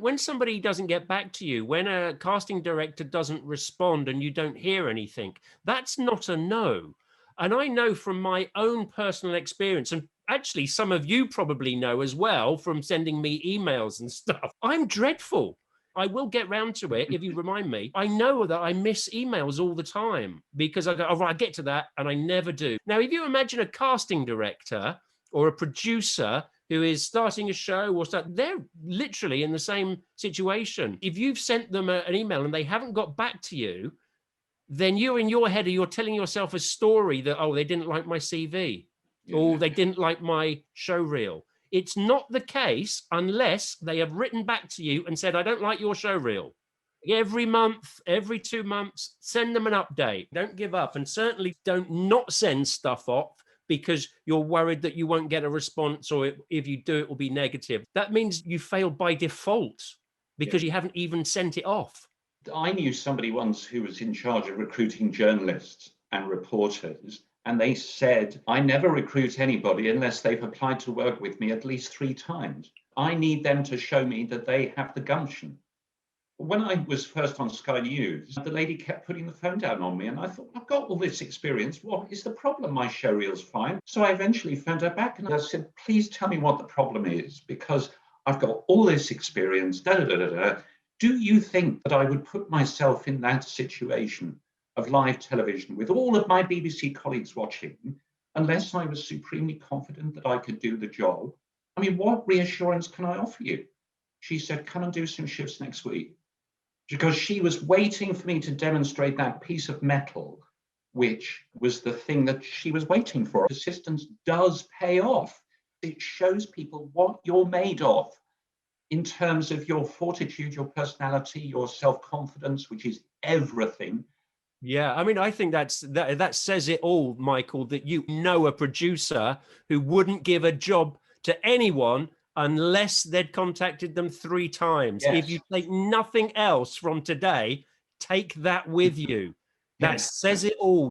When somebody doesn't get back to you, when a casting director doesn't respond and you don't hear anything, that's not a no. And I know from my own personal experience, and actually some of you probably know as well from sending me emails and stuff, I'm dreadful. I will get round to it if you remind me. I know that I miss emails all the time because I go, oh, right, I get to that, and I never do. Now, if you imagine a casting director or a producer who is starting a show or start, they're literally in the same situation. If you've sent them an email and they haven't got back to you, then you're in your head, or you're telling yourself a story that, oh, they didn't like my CV, or they didn't like my show reel. It's not the case unless they have written back to you and said, I don't like your show reel. Every month, every 2 months, send them an update. Don't give up, and certainly don't not send stuff off because you're worried that you won't get a response, or if you do, it will be negative. That means you failed by default because you haven't even sent it off. I knew somebody once who was in charge of recruiting journalists and reporters, and they said, I never recruit anybody unless they've applied to work with me at least 3 times. I need them to show me that they have the gumption. When I was first on Sky News, the lady kept putting the phone down on me, and I thought, I've got all this experience. What is the problem? My show reel's fine. So I eventually phoned her back and I said, please tell me what the problem is, because I've got all this experience. Do you think that I would put myself in that situation of live television with all of my BBC colleagues watching unless I was supremely confident that I could do the job? I mean, what reassurance can I offer you? She said, come and do some shifts next week. Because she was waiting for me to demonstrate that piece of metal, which was the thing that she was waiting for. Persistence does pay off. It shows people what you're made of in terms of your fortitude, your personality, your self-confidence, which is everything. Yeah, I mean, I think that says it all, Michael, that you know a producer who wouldn't give a job to anyone unless they'd contacted them 3 times. Yes. If you take nothing else from today, take that with you. That Yes. says it all.